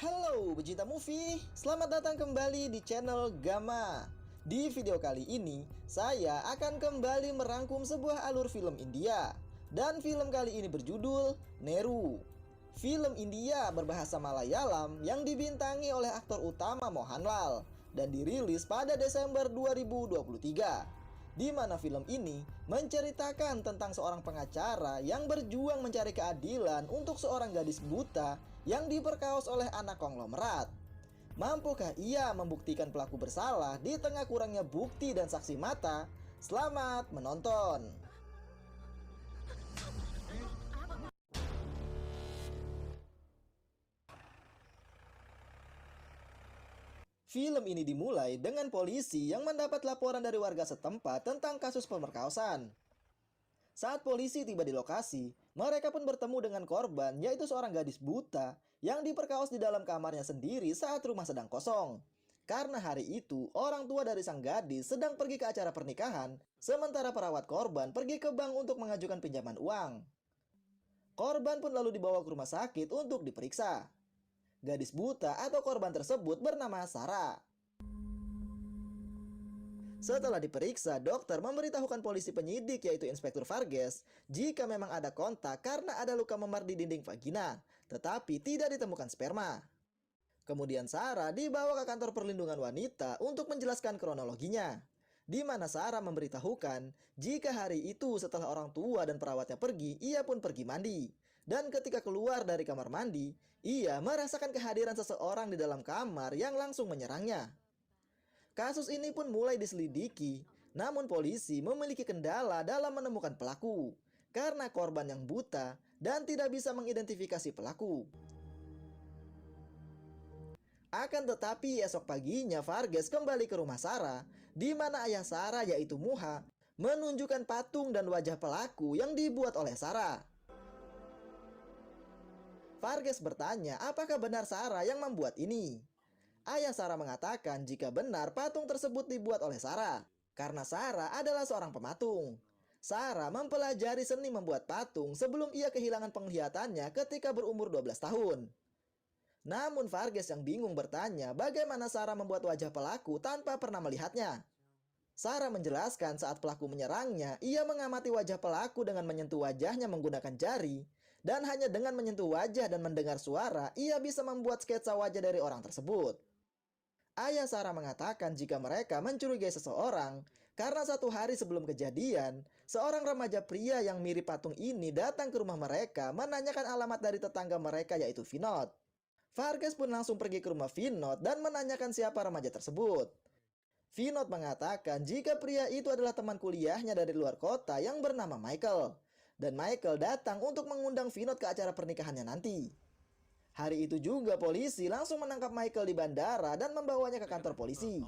Halo pecinta movie, selamat datang kembali di channel Gama. Di video kali ini, saya akan kembali merangkum sebuah alur film India. Dan film kali ini berjudul Neru. Film India berbahasa Malayalam yang dibintangi oleh aktor utama Mohanlal dan dirilis pada Desember 2023. Di mana film ini menceritakan tentang seorang pengacara yang berjuang mencari keadilan untuk seorang gadis buta yang diperkaos oleh anak konglomerat. Mampukah ia membuktikan pelaku bersalah di tengah kurangnya bukti dan saksi mata? Selamat menonton! Film ini dimulai dengan polisi yang mendapat laporan dari warga setempat tentang kasus pemerkosaan. Saat polisi tiba di lokasi, mereka pun bertemu dengan korban, yaitu seorang gadis buta yang diperkaos di dalam kamarnya sendiri saat rumah sedang kosong. Karena hari itu, orang tua dari sang gadis sedang pergi ke acara pernikahan, sementara perawat korban pergi ke bank untuk mengajukan pinjaman uang. Korban pun lalu dibawa ke rumah sakit untuk diperiksa. Gadis buta atau korban tersebut bernama Sarah. Setelah diperiksa, dokter memberitahukan polisi penyidik yaitu Inspektur Varghese jika memang ada kontak karena ada luka memar di dinding vagina, tetapi tidak ditemukan sperma. Kemudian Sarah dibawa ke kantor perlindungan wanita untuk menjelaskan kronologinya, di mana Sarah memberitahukan jika hari itu setelah orang tua dan perawatnya pergi, ia pun pergi mandi. Dan ketika keluar dari kamar mandi, ia merasakan kehadiran seseorang di dalam kamar yang langsung menyerangnya. Kasus ini pun mulai diselidiki, namun polisi memiliki kendala dalam menemukan pelaku karena korban yang buta dan tidak bisa mengidentifikasi pelaku. Akan tetapi esok paginya Varghese kembali ke rumah Sarah, di mana ayah Sarah yaitu Muha menunjukkan patung dan wajah pelaku yang dibuat oleh Sarah. Varghese bertanya apakah benar Sarah yang membuat ini. Ayah Sarah mengatakan jika benar patung tersebut dibuat oleh Sarah, karena Sarah adalah seorang pematung. Sarah mempelajari seni membuat patung sebelum ia kehilangan penglihatannya ketika berumur 12 tahun. Namun Varghese yang bingung bertanya bagaimana Sarah membuat wajah pelaku tanpa pernah melihatnya. Sarah menjelaskan saat pelaku menyerangnya, ia mengamati wajah pelaku dengan menyentuh wajahnya menggunakan jari, dan hanya dengan menyentuh wajah dan mendengar suara, ia bisa membuat sketsa wajah dari orang tersebut. Ayah Sarah mengatakan jika mereka mencurigai seseorang, karena satu hari sebelum kejadian, seorang remaja pria yang mirip patung ini datang ke rumah mereka menanyakan alamat dari tetangga mereka yaitu Vinod. Varghese pun langsung pergi ke rumah Vinod dan menanyakan siapa remaja tersebut. Vinod mengatakan jika pria itu adalah teman kuliahnya dari luar kota yang bernama Michael. Dan Michael datang untuk mengundang Vinod ke acara pernikahannya nanti. Hari itu juga polisi langsung menangkap Michael di bandara dan membawanya ke kantor polisi.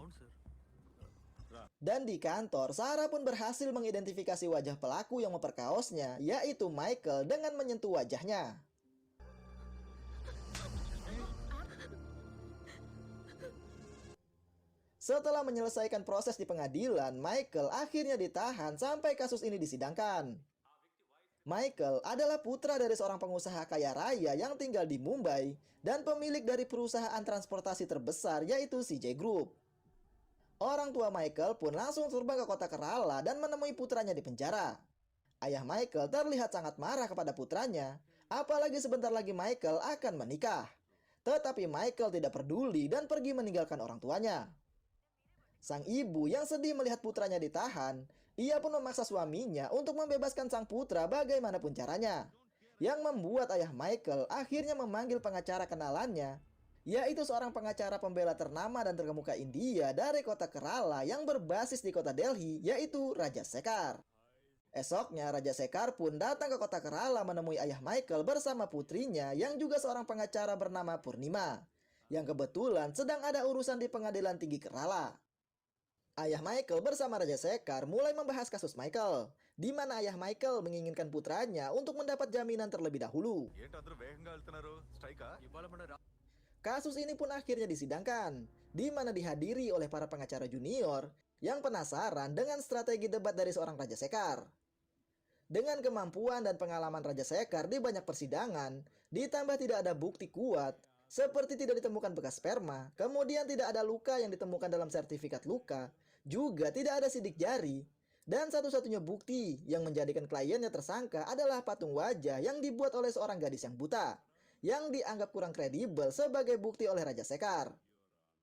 Dan di kantor, Sarah pun berhasil mengidentifikasi wajah pelaku yang memperkaosnya, yaitu Michael dengan menyentuh wajahnya. Setelah menyelesaikan proses di pengadilan, Michael akhirnya ditahan sampai kasus ini disidangkan. Michael adalah putra dari seorang pengusaha kaya raya yang tinggal di Mumbai dan pemilik dari perusahaan transportasi terbesar yaitu CJ Group. Orang tua Michael pun langsung terbang ke kota Kerala dan menemui putranya di penjara. Ayah Michael terlihat sangat marah kepada putranya, apalagi sebentar lagi Michael akan menikah. Tetapi Michael tidak peduli dan pergi meninggalkan orang tuanya. Sang ibu yang sedih melihat putranya ditahan, ia pun memaksa suaminya untuk membebaskan sang putra bagaimanapun caranya. Yang membuat ayah Michael akhirnya memanggil pengacara kenalannya, yaitu seorang pengacara pembela ternama dan terkemuka India dari kota Kerala yang berbasis di kota Delhi, yaitu Raja Shekhar. Esoknya Raja Shekhar pun datang ke kota Kerala menemui ayah Michael bersama putrinya yang juga seorang pengacara bernama Purnima, yang kebetulan sedang ada urusan di pengadilan tinggi Kerala. Ayah Michael bersama Raja Shekhar mulai membahas kasus Michael, di mana ayah Michael menginginkan putranya untuk mendapat jaminan terlebih dahulu. Kasus ini pun akhirnya disidangkan, di mana dihadiri oleh para pengacara junior yang penasaran dengan strategi debat dari seorang Raja Shekhar. Dengan kemampuan dan pengalaman Raja Shekhar di banyak persidangan, ditambah tidak ada bukti kuat, seperti tidak ditemukan bekas sperma, kemudian tidak ada luka yang ditemukan dalam sertifikat luka, juga tidak ada sidik jari, dan satu-satunya bukti yang menjadikan kliennya tersangka adalah patung wajah yang dibuat oleh seorang gadis yang buta, yang dianggap kurang kredibel sebagai bukti oleh Raja Sekar.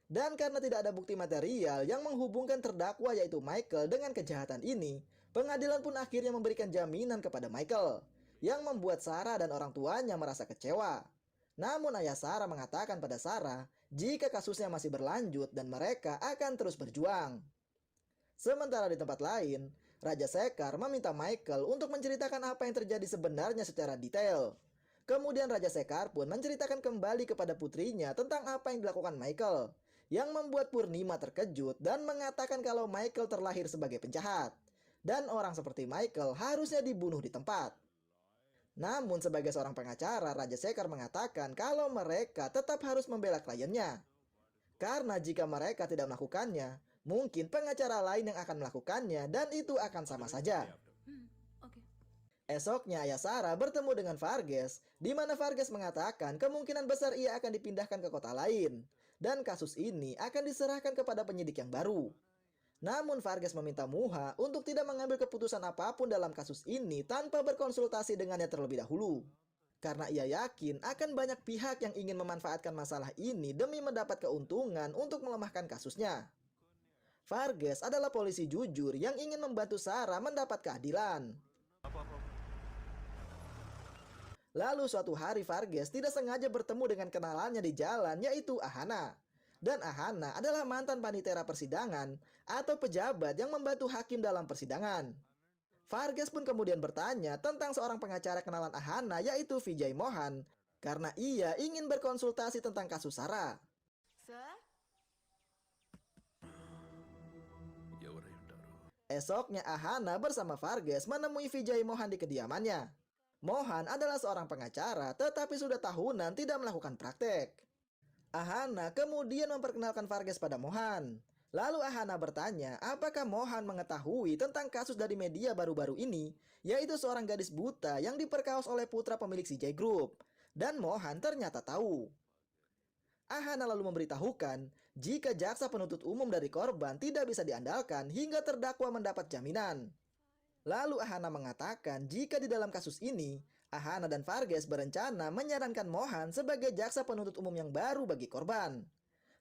Dan karena tidak ada bukti material yang menghubungkan terdakwa yaitu Michael dengan kejahatan ini, pengadilan pun akhirnya memberikan jaminan kepada Michael, yang membuat Sarah dan orang tuanya merasa kecewa. Namun ayah Sarah mengatakan pada Sarah jika kasusnya masih berlanjut dan mereka akan terus berjuang. Sementara di tempat lain, Raja Sekar meminta Michael untuk menceritakan apa yang terjadi sebenarnya secara detail. Kemudian Raja Sekar pun menceritakan kembali kepada putrinya tentang apa yang dilakukan Michael, yang membuat Purnima terkejut dan mengatakan kalau Michael terlahir sebagai penjahat, dan orang seperti Michael harusnya dibunuh di tempat. Namun sebagai seorang pengacara, Raja Sekar mengatakan kalau mereka tetap harus membela kliennya. Karena jika mereka tidak melakukannya, mungkin pengacara lain yang akan melakukannya dan itu akan sama saja. Esoknya ayah Sarah bertemu dengan Vargas, di mana Vargas mengatakan kemungkinan besar ia akan dipindahkan ke kota lain, dan kasus ini akan diserahkan kepada penyidik yang baru. Namun Vargas meminta Muha untuk tidak mengambil keputusan apapun dalam kasus ini tanpa berkonsultasi dengannya terlebih dahulu. Karena ia yakin akan banyak pihak yang ingin memanfaatkan masalah ini demi mendapat keuntungan untuk melemahkan kasusnya. Vargas adalah polisi jujur yang ingin membantu Sarah mendapat keadilan. Lalu suatu hari Vargas tidak sengaja bertemu dengan kenalannya di jalan, yaitu Ahana. Dan Ahana adalah mantan panitera persidangan atau pejabat yang membantu hakim dalam persidangan. Vargas pun kemudian bertanya tentang seorang pengacara kenalan Ahana, yaitu Vijay Mohan, karena ia ingin berkonsultasi tentang kasus Sarah. Esoknya Ahana bersama Vargas menemui Vijay Mohan di kediamannya. Mohan adalah seorang pengacara tetapi sudah tahunan tidak melakukan praktek. Ahana kemudian memperkenalkan Vargas pada Mohan. Lalu Ahana bertanya apakah Mohan mengetahui tentang kasus dari media baru-baru ini, yaitu seorang gadis buta yang diperkaos oleh putra pemilik CJ Group. Dan Mohan ternyata tahu. Ahana lalu memberitahukan jika jaksa penuntut umum dari korban tidak bisa diandalkan hingga terdakwa mendapat jaminan. Lalu Ahana mengatakan jika di dalam kasus ini, Ahana dan Vargas berencana menyarankan Mohan sebagai jaksa penuntut umum yang baru bagi korban.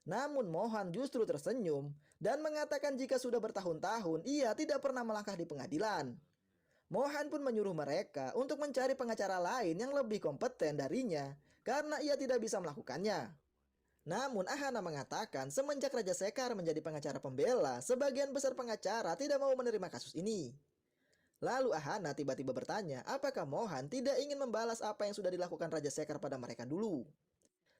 Namun Mohan justru tersenyum dan mengatakan jika sudah bertahun-tahun ia tidak pernah melangkah di pengadilan. Mohan pun menyuruh mereka untuk mencari pengacara lain yang lebih kompeten darinya karena ia tidak bisa melakukannya. Namun Ahana mengatakan semenjak Raja Sekar menjadi pengacara pembela, sebagian besar pengacara tidak mau menerima kasus ini. Lalu Ahana tiba-tiba bertanya apakah Mohan tidak ingin membalas apa yang sudah dilakukan Raja Sekar pada mereka dulu.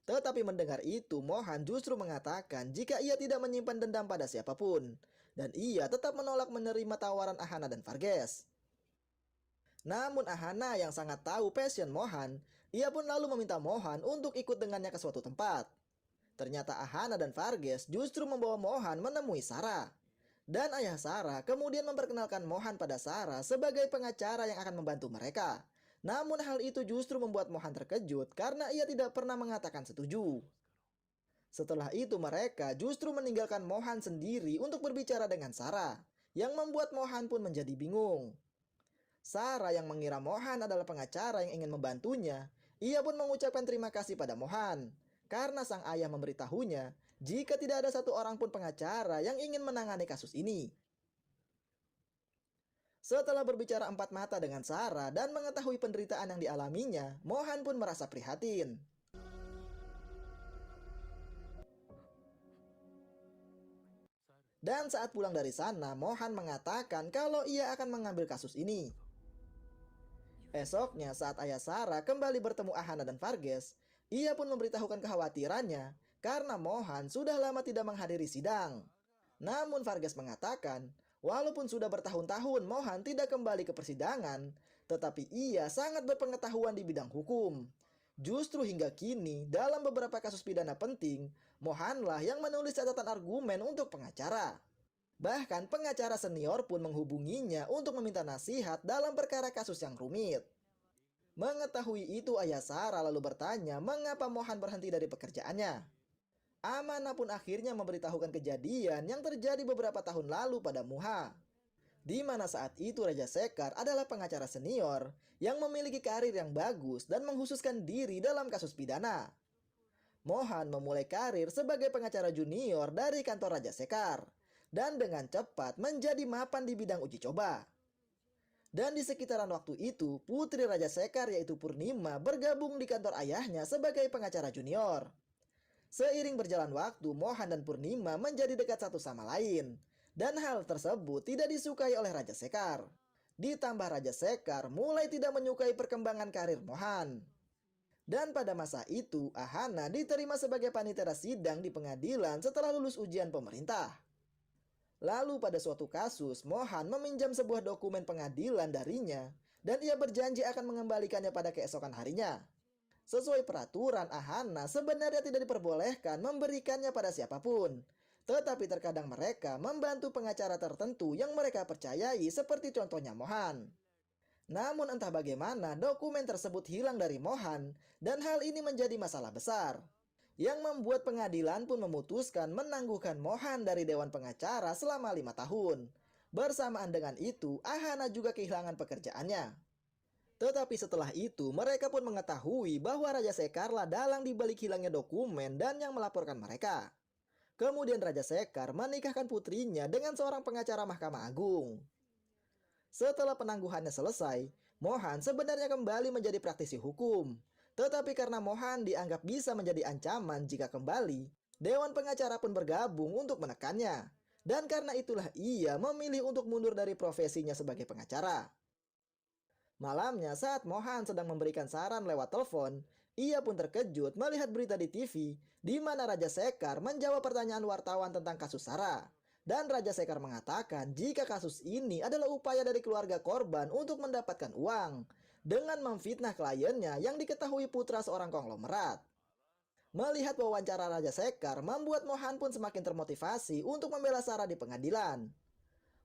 Tetapi mendengar itu Mohan justru mengatakan jika ia tidak menyimpan dendam pada siapapun, dan ia tetap menolak menerima tawaran Ahana dan Vargas. Namun Ahana yang sangat tahu passion Mohan, ia pun lalu meminta Mohan untuk ikut dengannya ke suatu tempat. Ternyata Ahana dan Vargas justru membawa Mohan menemui Sarah. Dan ayah Sarah kemudian memperkenalkan Mohan pada Sarah sebagai pengacara yang akan membantu mereka. Namun hal itu justru membuat Mohan terkejut karena ia tidak pernah mengatakan setuju. Setelah itu mereka justru meninggalkan Mohan sendiri untuk berbicara dengan Sarah, yang membuat Mohan pun menjadi bingung. Sarah yang mengira Mohan adalah pengacara yang ingin membantunya, ia pun mengucapkan terima kasih pada Mohan, karena sang ayah memberitahunya jika tidak ada satu orang pun pengacara yang ingin menangani kasus ini. Setelah berbicara empat mata dengan Sarah dan mengetahui penderitaan yang dialaminya, Mohan pun merasa prihatin. Dan saat pulang dari sana, Mohan mengatakan kalau ia akan mengambil kasus ini. Esoknya saat ayah Sarah kembali bertemu Ahana dan Vargas, ia pun memberitahukan kekhawatirannya karena Mohan sudah lama tidak menghadiri sidang. Namun Vargas mengatakan, walaupun sudah bertahun-tahun Mohan tidak kembali ke persidangan, tetapi ia sangat berpengetahuan di bidang hukum. Justru hingga kini, dalam beberapa kasus pidana penting, Mohanlah yang menulis catatan argumen untuk pengacara. Bahkan pengacara senior pun menghubunginya untuk meminta nasihat dalam perkara kasus yang rumit. Mengetahui itu, ayah Sarah lalu bertanya mengapa Mohan berhenti dari pekerjaannya. Amanah pun akhirnya memberitahukan kejadian yang terjadi beberapa tahun lalu pada Muha, di mana saat itu Raja Sekar adalah pengacara senior yang memiliki karir yang bagus dan mengkhususkan diri dalam kasus pidana. Mohan memulai karir sebagai pengacara junior dari kantor Raja Sekar dan dengan cepat menjadi mapan di bidang uji coba. Dan di sekitaran waktu itu, putri Raja Sekar yaitu Purnima bergabung di kantor ayahnya sebagai pengacara junior. Seiring berjalan waktu, Mohan dan Purnima menjadi dekat satu sama lain. Dan hal tersebut tidak disukai oleh Raja Sekar. Ditambah Raja Sekar mulai tidak menyukai perkembangan karir Mohan. Dan pada masa itu, Ahana diterima sebagai panitera sidang di pengadilan setelah lulus ujian pemerintah. Lalu pada suatu kasus, Mohan meminjam sebuah dokumen pengadilan darinya dan ia berjanji akan mengembalikannya pada keesokan harinya. Sesuai peraturan, Ahana sebenarnya tidak diperbolehkan memberikannya pada siapapun. Tetapi terkadang mereka membantu pengacara tertentu yang mereka percayai seperti contohnya Mohan. Namun entah bagaimana dokumen tersebut hilang dari Mohan dan hal ini menjadi masalah besar, yang membuat pengadilan pun memutuskan menangguhkan Mohan dari Dewan Pengacara selama 5 tahun. Bersamaan dengan itu, Ahana juga kehilangan pekerjaannya. Tetapi setelah itu, mereka pun mengetahui bahwa Raja Sekarlah dalang dibalik hilangnya dokumen dan yang melaporkan mereka. Kemudian Raja Sekar menikahkan putrinya dengan seorang pengacara Mahkamah Agung. Setelah penangguhannya selesai, Mohan sebenarnya kembali menjadi praktisi hukum. Tetapi karena Mohan dianggap bisa menjadi ancaman jika kembali, Dewan Pengacara pun bergabung untuk menekannya. Dan karena itulah ia memilih untuk mundur dari profesinya sebagai pengacara. Malamnya saat Mohan sedang memberikan saran lewat telepon, ia pun terkejut melihat berita di TV di mana Raja Sekar menjawab pertanyaan wartawan tentang kasus Sarah. Dan Raja Sekar mengatakan jika kasus ini adalah upaya dari keluarga korban untuk mendapatkan uang dengan memfitnah kliennya yang diketahui putra seorang konglomerat. Melihat wawancara Raja Sekar membuat Mohan pun semakin termotivasi untuk membela Sarah di pengadilan.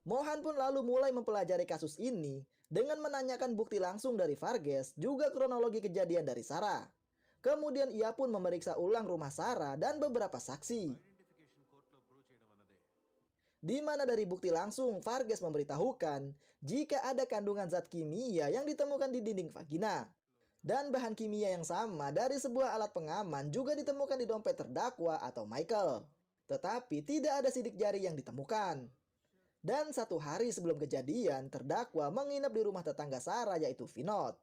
Mohan pun lalu mulai mempelajari kasus ini dengan menanyakan bukti langsung dari Varghese, juga kronologi kejadian dari Sarah. Kemudian ia pun memeriksa ulang rumah Sarah dan beberapa saksi. Di mana dari bukti langsung Varghese memberitahukan jika ada kandungan zat kimia yang ditemukan di dinding vagina. Dan bahan kimia yang sama dari sebuah alat pengaman juga ditemukan di dompet terdakwa atau Michael. Tetapi tidak ada sidik jari yang ditemukan. Dan 1 hari sebelum kejadian, terdakwa menginap di rumah tetangga Sarah yaitu Vinod.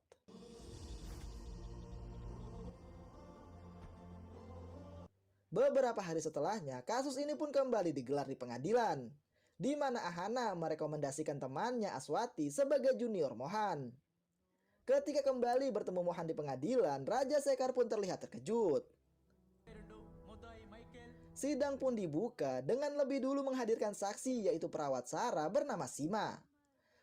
Beberapa hari setelahnya, kasus ini pun kembali digelar di pengadilan, di mana Ahana merekomendasikan temannya Aswati sebagai junior Mohan. Ketika kembali bertemu Mohan di pengadilan, Raja Sekar pun terlihat terkejut. Sidang pun dibuka dengan lebih dulu menghadirkan saksi yaitu perawat Sarah bernama Sima.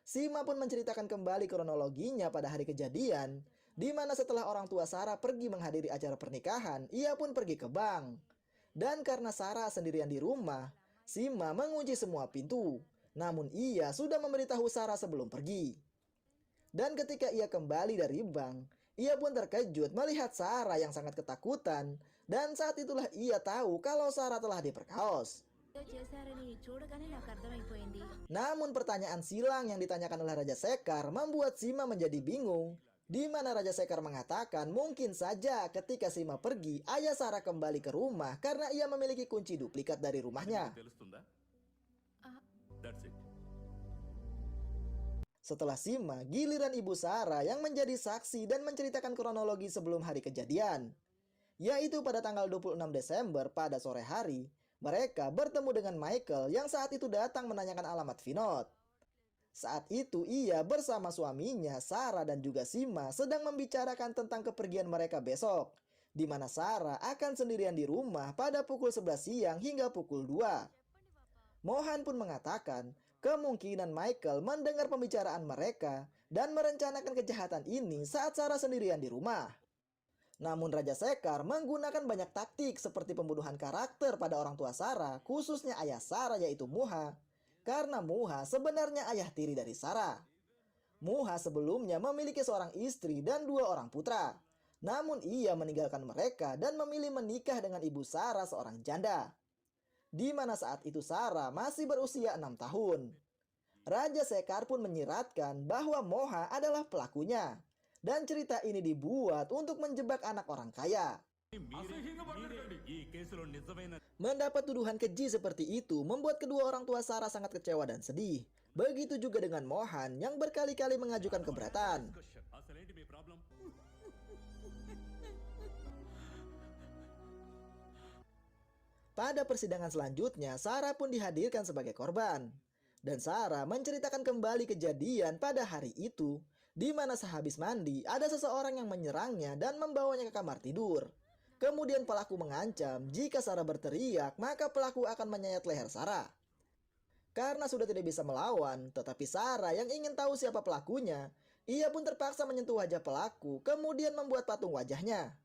Sima pun menceritakan kembali kronologinya pada hari kejadian, di mana setelah orang tua Sarah pergi menghadiri acara pernikahan, ia pun pergi ke bank. Dan karena Sarah sendirian di rumah, Sima mengunci semua pintu. Namun ia sudah memberitahu Sarah sebelum pergi. Dan ketika ia kembali dari bank, ia pun terkejut melihat Sarah yang sangat ketakutan. Dan saat itulah ia tahu kalau Sarah telah diperkaos. Namun pertanyaan silang yang ditanyakan oleh Raja Sekar membuat Sima menjadi bingung. Di mana Raja Sekar mengatakan mungkin saja ketika Sima pergi, ayah Sarah kembali ke rumah karena ia memiliki kunci duplikat dari rumahnya. Setelah Sima, giliran ibu Sarah yang menjadi saksi dan menceritakan kronologi sebelum hari kejadian. Yaitu pada tanggal 26 Desember pada sore hari, mereka bertemu dengan Michael yang saat itu datang menanyakan alamat Vinod. Saat itu ia bersama suaminya Sarah dan juga Sima sedang membicarakan tentang kepergian mereka besok, di mana Sarah akan sendirian di rumah pada pukul 11 siang hingga pukul 2. Mohan pun mengatakan kemungkinan Michael mendengar pembicaraan mereka dan merencanakan kejahatan ini saat Sarah sendirian di rumah. Namun Raja Sekar menggunakan banyak taktik seperti pembunuhan karakter pada orang tua Sarah, khususnya ayah Sarah yaitu Muha. Karena Muha sebenarnya ayah tiri dari Sarah. Muha sebelumnya memiliki seorang istri dan 2 orang putra. Namun ia meninggalkan mereka dan memilih menikah dengan ibu Sarah, seorang janda. Di mana saat itu Sarah masih berusia 6 tahun. Raja Sekar pun menyiratkan bahwa Moha adalah pelakunya. Dan cerita ini dibuat untuk menjebak anak orang kaya. Mendapat tuduhan keji seperti itu membuat kedua orang tua Sarah sangat kecewa dan sedih. Begitu juga dengan Mohan yang berkali-kali mengajukan keberatan. Pada persidangan selanjutnya, Sarah pun dihadirkan sebagai korban. Dan Sarah menceritakan kembali kejadian pada hari itu, di mana sehabis mandi ada seseorang yang menyerangnya dan membawanya ke kamar tidur. Kemudian pelaku mengancam jika Sarah berteriak, maka pelaku akan menyayat leher Sarah. Karena sudah tidak bisa melawan, tetapi Sarah yang ingin tahu siapa pelakunya, ia pun terpaksa menyentuh wajah pelaku, kemudian membuat patung wajahnya.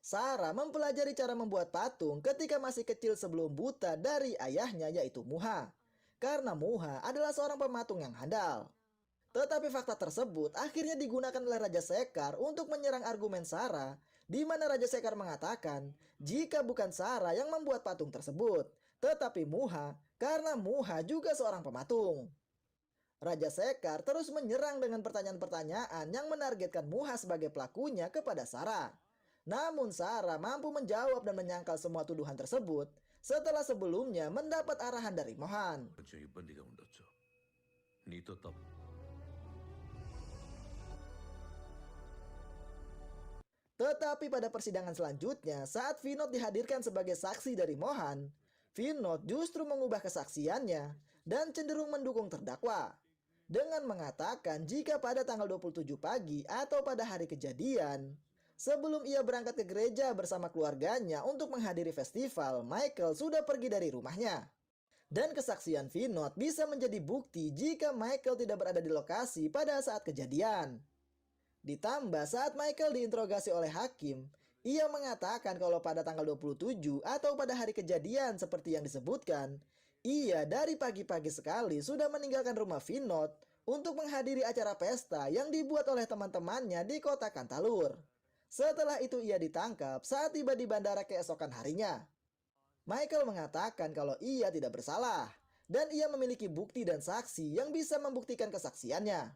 Sarah mempelajari cara membuat patung ketika masih kecil sebelum buta dari ayahnya, yaitu Muha. Karena Muha adalah seorang pematung yang handal. Tetapi fakta tersebut akhirnya digunakan oleh Raja Sekar untuk menyerang argumen Sarah, di mana Raja Sekar mengatakan jika bukan Sarah yang membuat patung tersebut, tetapi Muha, karena Muha juga seorang pematung. Raja Sekar terus menyerang dengan pertanyaan-pertanyaan yang menargetkan Muha sebagai pelakunya kepada Sarah. Namun Sarah mampu menjawab dan menyangkal semua tuduhan tersebut setelah sebelumnya mendapat arahan dari Mohan. Tetapi pada persidangan selanjutnya, saat Vinod dihadirkan sebagai saksi dari Mohan, Vinod justru mengubah kesaksiannya dan cenderung mendukung terdakwa. Dengan mengatakan jika pada tanggal 27 pagi atau pada hari kejadian, sebelum ia berangkat ke gereja bersama keluarganya untuk menghadiri festival, Michael sudah pergi dari rumahnya. Dan kesaksian Vinod bisa menjadi bukti jika Michael tidak berada di lokasi pada saat kejadian. Ditambah saat Michael diinterogasi oleh hakim, ia mengatakan kalau pada tanggal 27 atau pada hari kejadian seperti yang disebutkan, ia dari pagi-pagi sekali sudah meninggalkan rumah Vinod untuk menghadiri acara pesta yang dibuat oleh teman-temannya di kota Kantalur. Setelah itu ia ditangkap saat tiba di bandara keesokan harinya. Michael mengatakan kalau ia tidak bersalah, dan ia memiliki bukti dan saksi yang bisa membuktikan kesaksiannya.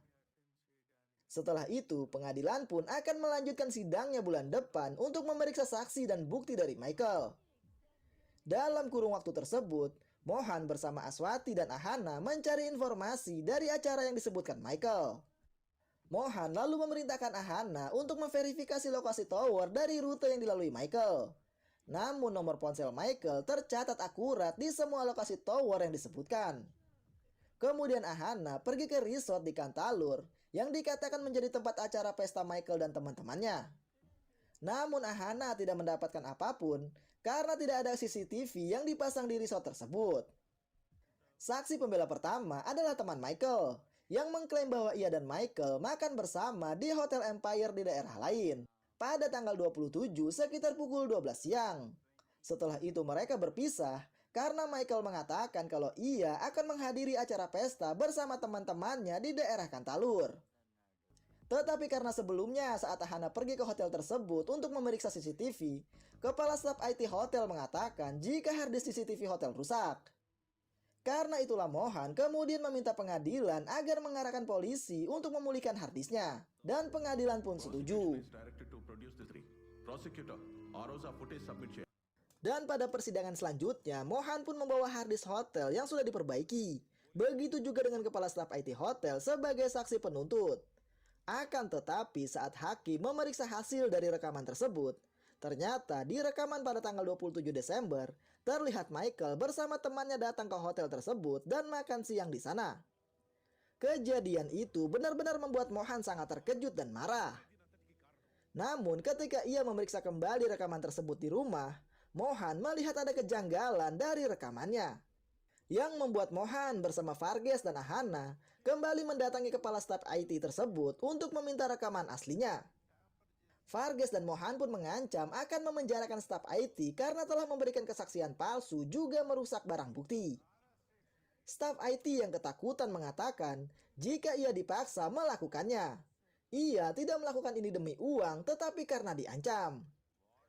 Setelah itu, pengadilan pun akan melanjutkan sidangnya bulan depan untuk memeriksa saksi dan bukti dari Michael. Dalam kurun waktu tersebut, Mohan bersama Aswati dan Ahana mencari informasi dari acara yang disebutkan Michael. Mohan lalu memerintahkan Ahana untuk memverifikasi lokasi tower dari rute yang dilalui Michael. Namun nomor ponsel Michael tercatat akurat di semua lokasi tower yang disebutkan. Kemudian Ahana pergi ke resort di Kantalur yang dikatakan menjadi tempat acara pesta Michael dan teman-temannya. Namun Ahana tidak mendapatkan apapun karena tidak ada CCTV yang dipasang di resort tersebut. Saksi pembela pertama adalah teman Michael yang mengklaim bahwa ia dan Michael makan bersama di Hotel Empire di daerah lain pada tanggal 27 sekitar pukul 12 siang. Setelah itu mereka berpisah karena Michael mengatakan kalau ia akan menghadiri acara pesta bersama teman-temannya di daerah Kantalur. Tetapi karena sebelumnya saat Ahana pergi ke hotel tersebut untuk memeriksa CCTV, kepala staf IT hotel mengatakan jika harddisk CCTV hotel rusak. Karena itulah Mohan kemudian meminta pengadilan agar mengarahkan polisi untuk memulihkan harddisknya. Dan pengadilan pun setuju. Dan pada persidangan selanjutnya, Mohan pun membawa harddisk hotel yang sudah diperbaiki. Begitu juga dengan kepala staf IT hotel sebagai saksi penuntut. Akan tetapi saat hakim memeriksa hasil dari rekaman tersebut, ternyata di rekaman pada tanggal 27 Desember, terlihat Michael bersama temannya datang ke hotel tersebut dan makan siang di sana. Kejadian itu benar-benar membuat Mohan sangat terkejut dan marah. Namun ketika ia memeriksa kembali rekaman tersebut di rumah, Mohan melihat ada kejanggalan dari rekamannya, yang membuat Mohan bersama Varghese dan Ahana kembali mendatangi kepala staf IT tersebut untuk meminta rekaman aslinya. Varghese dan Mohan pun mengancam akan memenjarakan staf IT karena telah memberikan kesaksian palsu juga merusak barang bukti. Staf IT yang ketakutan mengatakan jika ia dipaksa melakukannya. Ia tidak melakukan ini demi uang tetapi karena diancam.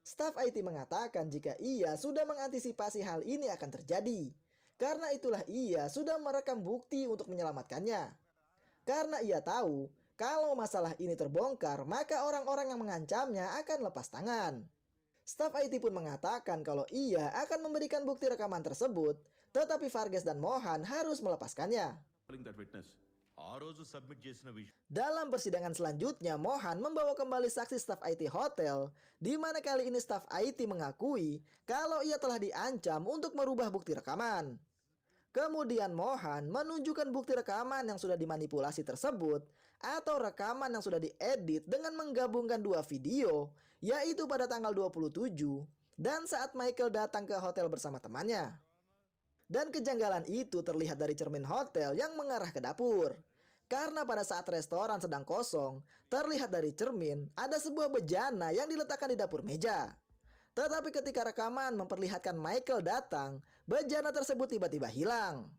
Staf IT mengatakan jika ia sudah mengantisipasi hal ini akan terjadi. Karena itulah ia sudah merekam bukti untuk menyelamatkannya. Karena ia tahu kalau masalah ini terbongkar maka orang-orang yang mengancamnya akan lepas tangan. Staf IT pun mengatakan kalau ia akan memberikan bukti rekaman tersebut, tetapi Varghese dan Mohan harus melepaskannya. Dalam persidangan selanjutnya, Mohan membawa kembali saksi staf IT hotel, di mana kali ini staf IT mengakui kalau ia telah diancam untuk merubah bukti rekaman. Kemudian Mohan menunjukkan bukti rekaman yang sudah dimanipulasi tersebut atau rekaman yang sudah diedit dengan menggabungkan dua video, yaitu pada tanggal 27 dan saat Michael datang ke hotel bersama temannya. Dan kejanggalan itu terlihat dari cermin hotel yang mengarah ke dapur. Karena pada saat restoran sedang kosong, terlihat dari cermin ada sebuah bejana yang diletakkan di dapur meja. Tetapi ketika rekaman memperlihatkan Michael datang, bejana tersebut tiba-tiba hilang.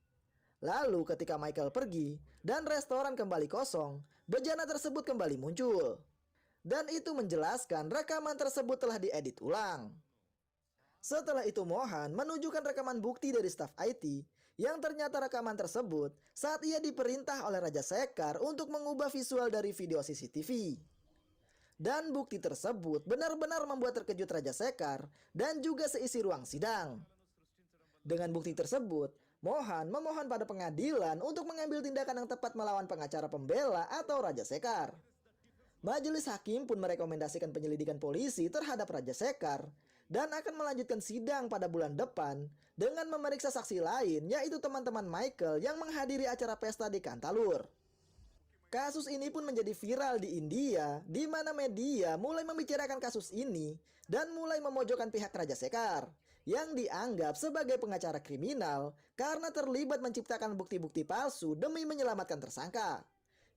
Lalu ketika Michael pergi dan restoran kembali kosong, bejana tersebut kembali muncul. Dan itu menjelaskan rekaman tersebut telah diedit ulang. Setelah itu Mohan menunjukkan rekaman bukti dari staf IT yang ternyata rekaman tersebut saat ia diperintah oleh Raja Sekar untuk mengubah visual dari video CCTV. Dan bukti tersebut benar-benar membuat terkejut Raja Sekar dan juga seisi ruang sidang. Dengan bukti tersebut, Mohan memohon pada pengadilan untuk mengambil tindakan yang tepat melawan pengacara pembela atau Raja Sekar. Majelis hakim pun merekomendasikan penyelidikan polisi terhadap Raja Sekar dan akan melanjutkan sidang pada bulan depan dengan memeriksa saksi lain, yaitu teman-teman Michael yang menghadiri acara pesta di Cantalur. Kasus ini pun menjadi viral di India, di mana media mulai membicarakan kasus ini dan mulai memojokkan pihak Raja Sekar yang dianggap sebagai pengacara kriminal karena terlibat menciptakan bukti-bukti palsu demi menyelamatkan tersangka,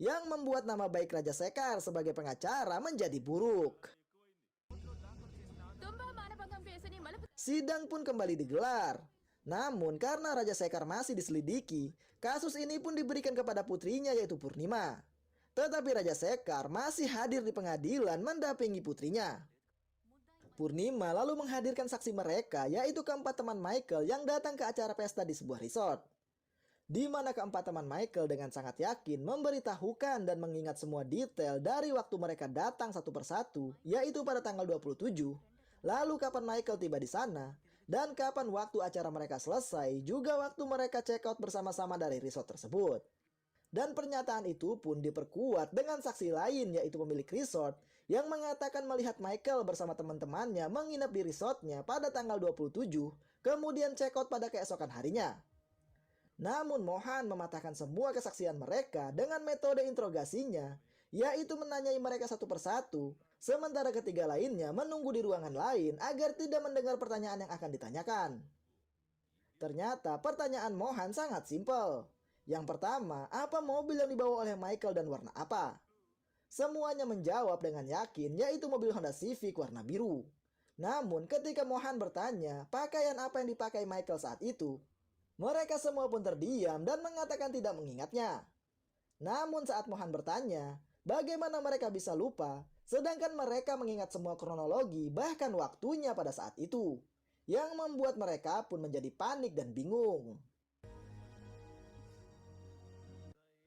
yang membuat nama baik Raja Sekar sebagai pengacara menjadi buruk. Sidang pun kembali digelar. Namun karena Raja Sekar masih diselidiki, kasus ini pun diberikan kepada putrinya yaitu Purnima. Tetapi Raja Sekar masih hadir di pengadilan mendampingi putrinya. Purnima lalu menghadirkan saksi mereka yaitu keempat teman Michael yang datang ke acara pesta di sebuah resort. Di mana keempat teman Michael dengan sangat yakin memberitahukan dan mengingat semua detail dari waktu mereka datang satu persatu, yaitu pada tanggal 27, lalu kapan Michael tiba di sana, dan kapan waktu acara mereka selesai, juga waktu mereka check out bersama-sama dari resort tersebut. Dan pernyataan itu pun diperkuat dengan saksi lain yaitu pemilik resort yang mengatakan melihat Michael bersama teman-temannya menginap di resortnya pada tanggal 27, kemudian check out pada keesokan harinya. Namun Mohan mematahkan semua kesaksian mereka dengan metode interogasinya, yaitu menanyai mereka satu persatu, sementara ketiga lainnya menunggu di ruangan lain agar tidak mendengar pertanyaan yang akan ditanyakan. Ternyata pertanyaan Mohan sangat simpel. Yang pertama, apa mobil yang dibawa oleh Michael dan warna apa? Semuanya menjawab dengan yakin yaitu mobil Honda Civic warna biru. Namun ketika Mohan bertanya pakaian apa yang dipakai Michael saat itu, mereka semua pun terdiam dan mengatakan tidak mengingatnya. Namun saat Mohan bertanya, bagaimana mereka bisa lupa, sedangkan mereka mengingat semua kronologi bahkan waktunya pada saat itu, yang membuat mereka pun menjadi panik dan bingung.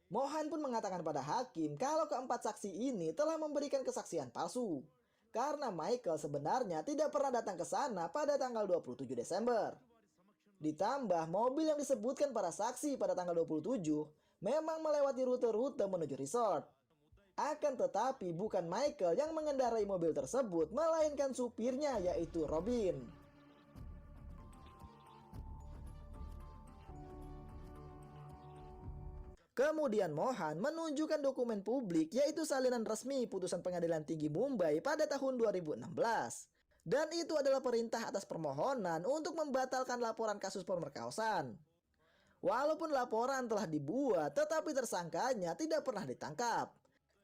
Mohan pun mengatakan pada hakim kalau keempat saksi ini telah memberikan kesaksian palsu, karena Michael sebenarnya tidak pernah datang ke sana pada tanggal 27 Desember. Ditambah mobil yang disebutkan para saksi pada tanggal 27 memang melewati rute-rute menuju resort. Akan tetapi bukan Michael yang mengendarai mobil tersebut, melainkan supirnya yaitu Robin. Kemudian Mohan menunjukkan dokumen publik yaitu salinan resmi putusan Pengadilan Tinggi Mumbai pada tahun 2016. Dan itu adalah perintah atas permohonan untuk membatalkan laporan kasus pemerkosaan. Walaupun laporan telah dibuat, tetapi tersangkanya tidak pernah ditangkap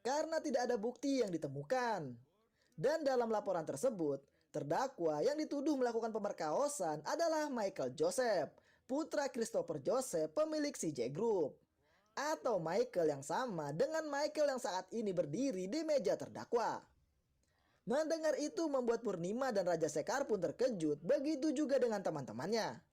karena tidak ada bukti yang ditemukan. Dan dalam laporan tersebut, terdakwa yang dituduh melakukan pemerkosaan adalah Michael Joseph, putra Christopher Joseph pemilik CJ Group. Atau Michael yang sama dengan Michael yang saat ini berdiri di meja terdakwa. Mendengar itu membuat Purnima dan Raja Sekar pun terkejut, begitu juga dengan teman-temannya.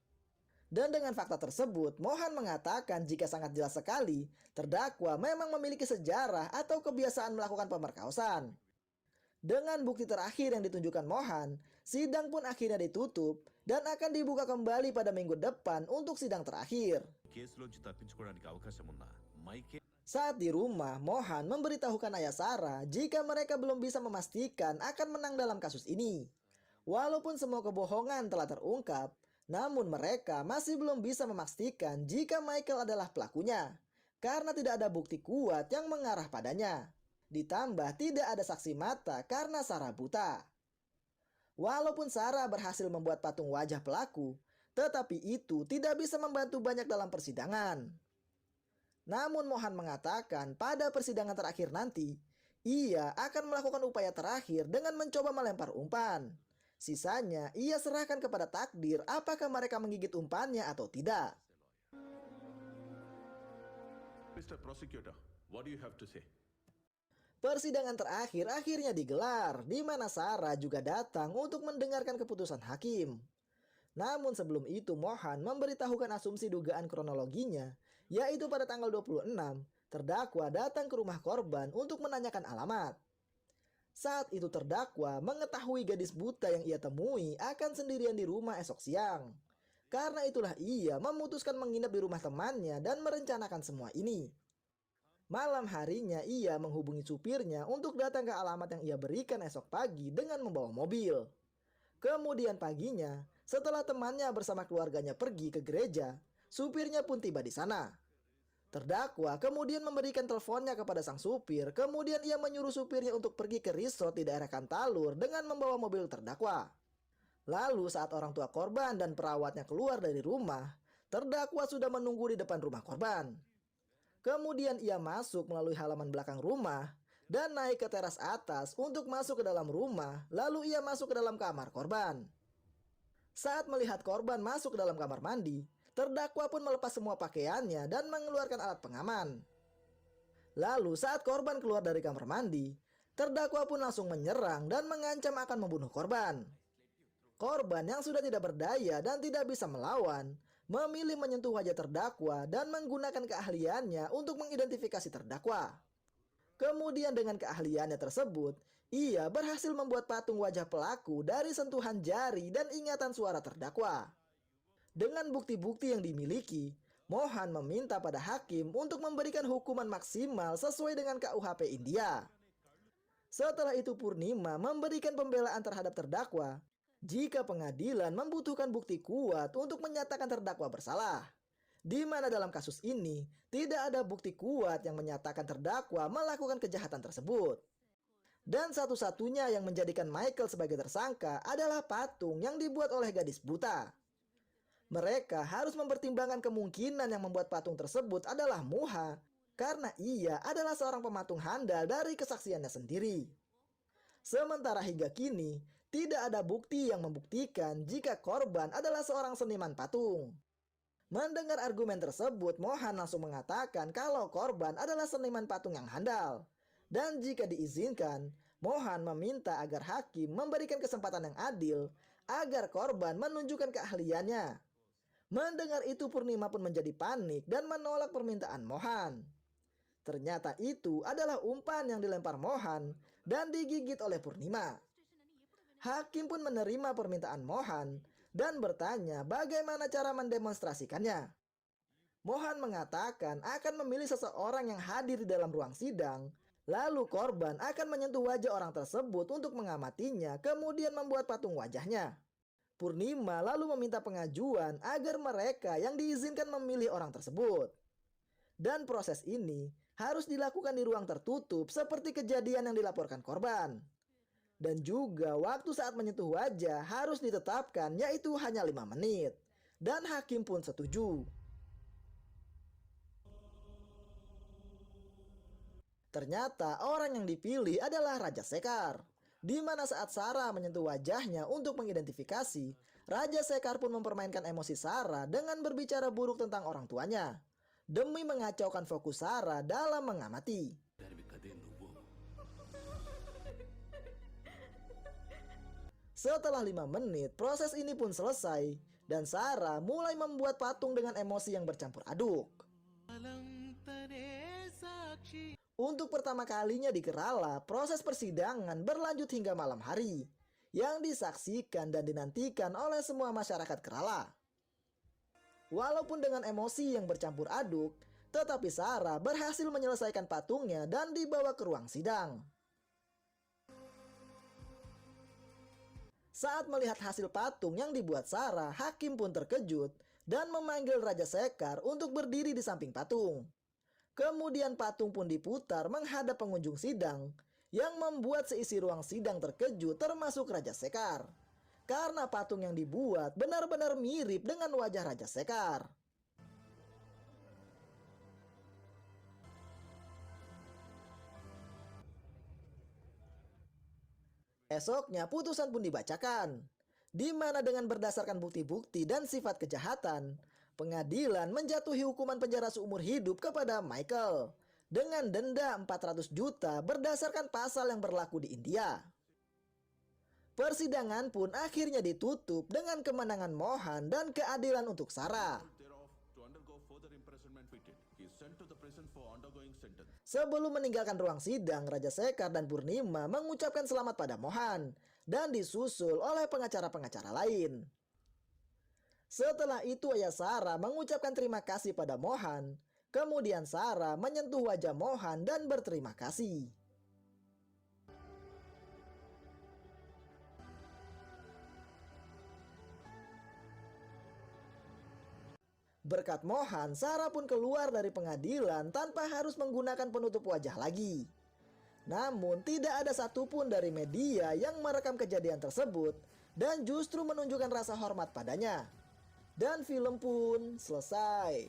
Dan dengan fakta tersebut, Mohan mengatakan jika sangat jelas sekali, terdakwa memang memiliki sejarah atau kebiasaan melakukan pemerkosaan. Dengan bukti terakhir yang ditunjukkan Mohan, sidang pun akhirnya ditutup dan akan dibuka kembali pada minggu depan untuk sidang terakhir. Saat di rumah, Mohan memberitahukan ayah Sarah jika mereka belum bisa memastikan akan menang dalam kasus ini. Walaupun semua kebohongan telah terungkap, namun mereka masih belum bisa memastikan jika Michael adalah pelakunya, karena tidak ada bukti kuat yang mengarah padanya. Ditambah tidak ada saksi mata karena Sarah buta. Walaupun Sarah berhasil membuat patung wajah pelaku, tetapi itu tidak bisa membantu banyak dalam persidangan. Namun Mohan mengatakan pada persidangan terakhir nanti, ia akan melakukan upaya terakhir dengan mencoba melempar umpan. Sisanya ia serahkan kepada takdir apakah mereka menggigit umpannya atau tidak. Mr. Prosecutor, what do you have to say? Persidangan terakhir akhirnya digelar, di mana Sarah juga datang untuk mendengarkan keputusan hakim. Namun sebelum itu Mohan memberitahukan asumsi dugaan kronologinya, yaitu pada tanggal 26, terdakwa datang ke rumah korban untuk menanyakan alamat. Saat itu terdakwa mengetahui gadis buta yang ia temui akan sendirian di rumah esok siang. Karena itulah ia memutuskan menginap di rumah temannya dan merencanakan semua ini. Malam harinya ia menghubungi supirnya untuk datang ke alamat yang ia berikan esok pagi dengan membawa mobil. Kemudian paginya, setelah temannya bersama keluarganya pergi ke gereja, supirnya pun tiba di sana. Terdakwa kemudian memberikan teleponnya kepada sang supir, kemudian ia menyuruh supirnya untuk pergi ke resort di daerah Kantalur dengan membawa mobil terdakwa. Lalu saat orang tua korban dan perawatnya keluar dari rumah, terdakwa sudah menunggu di depan rumah korban. Kemudian ia masuk melalui halaman belakang rumah dan naik ke teras atas untuk masuk ke dalam rumah, lalu ia masuk ke dalam kamar korban. Saat melihat korban masuk ke dalam kamar mandi, terdakwa pun melepas semua pakaiannya dan mengeluarkan alat pengaman. Lalu saat korban keluar dari kamar mandi, terdakwa pun langsung menyerang dan mengancam akan membunuh korban. Korban yang sudah tidak berdaya dan tidak bisa melawan, memilih menyentuh wajah terdakwa dan menggunakan keahliannya untuk mengidentifikasi terdakwa. Kemudian dengan keahliannya tersebut, ia berhasil membuat patung wajah pelaku dari sentuhan jari dan ingatan suara terdakwa. Dengan bukti-bukti yang dimiliki, Mohan meminta pada hakim untuk memberikan hukuman maksimal sesuai dengan KUHP India. Setelah itu Purnima memberikan pembelaan terhadap terdakwa jika pengadilan membutuhkan bukti kuat untuk menyatakan terdakwa bersalah. Di mana dalam kasus ini tidak ada bukti kuat yang menyatakan terdakwa melakukan kejahatan tersebut. Dan satu-satunya yang menjadikan Michael sebagai tersangka adalah patung yang dibuat oleh gadis buta. Mereka harus mempertimbangkan kemungkinan yang membuat patung tersebut adalah Muha, karena ia adalah seorang pematung handal dari kesaksiannya sendiri. Sementara hingga kini, tidak ada bukti yang membuktikan jika korban adalah seorang seniman patung. Mendengar argumen tersebut, Mohan langsung mengatakan kalau korban adalah seniman patung yang handal. Dan jika diizinkan, Mohan meminta agar hakim memberikan kesempatan yang adil agar korban menunjukkan keahliannya. Mendengar itu Purnima pun menjadi panik dan menolak permintaan Mohan. Ternyata itu adalah umpan yang dilempar Mohan dan digigit oleh Purnima. Hakim pun menerima permintaan Mohan dan bertanya bagaimana cara mendemonstrasikannya. Mohan mengatakan akan memilih seseorang yang hadir di dalam ruang sidang, lalu korban akan menyentuh wajah orang tersebut untuk mengamatinya, kemudian membuat patung wajahnya. Purnima lalu meminta pengajuan agar mereka yang diizinkan memilih orang tersebut. Dan proses ini harus dilakukan di ruang tertutup seperti kejadian yang dilaporkan korban. Dan juga waktu saat menyentuh wajah harus ditetapkan yaitu hanya 5 menit. Dan hakim pun setuju. Ternyata orang yang dipilih adalah Raja Sekar. Di mana saat Sarah menyentuh wajahnya untuk mengidentifikasi, Raja Sekar pun mempermainkan emosi Sarah dengan berbicara buruk tentang orang tuanya, demi mengacaukan fokus Sarah dalam mengamati. Setelah 5 menit, proses ini pun selesai, dan Sarah mulai membuat patung dengan emosi yang bercampur aduk. Untuk pertama kalinya di Kerala, proses persidangan berlanjut hingga malam hari, yang disaksikan dan dinantikan oleh semua masyarakat Kerala. Walaupun dengan emosi yang bercampur aduk, tetapi Sarah berhasil menyelesaikan patungnya dan dibawa ke ruang sidang. Saat melihat hasil patung yang dibuat Sarah, hakim pun terkejut dan memanggil Raja Sekar untuk berdiri di samping patung. Kemudian patung pun diputar menghadap pengunjung sidang, yang membuat seisi ruang sidang terkejut termasuk Raja Sekar. Karena patung yang dibuat benar-benar mirip dengan wajah Raja Sekar. Esoknya putusan pun dibacakan, di mana dengan berdasarkan bukti-bukti dan sifat kejahatan, pengadilan menjatuhi hukuman penjara seumur hidup kepada Michael dengan denda 400 juta berdasarkan pasal yang berlaku di India. Persidangan pun akhirnya ditutup dengan kemenangan Mohan dan keadilan untuk Sarah. Sebelum meninggalkan ruang sidang, Raja Sekar dan Purnima mengucapkan selamat pada Mohan dan disusul oleh pengacara-pengacara lain. Setelah itu ayah Sarah mengucapkan terima kasih pada Mohan. Kemudian Sarah menyentuh wajah Mohan dan berterima kasih. Berkat Mohan, Sarah pun keluar dari pengadilan tanpa harus menggunakan penutup wajah lagi. Namun tidak ada satupun dari media yang merekam kejadian tersebut dan justru menunjukkan rasa hormat padanya. Dan film pun selesai.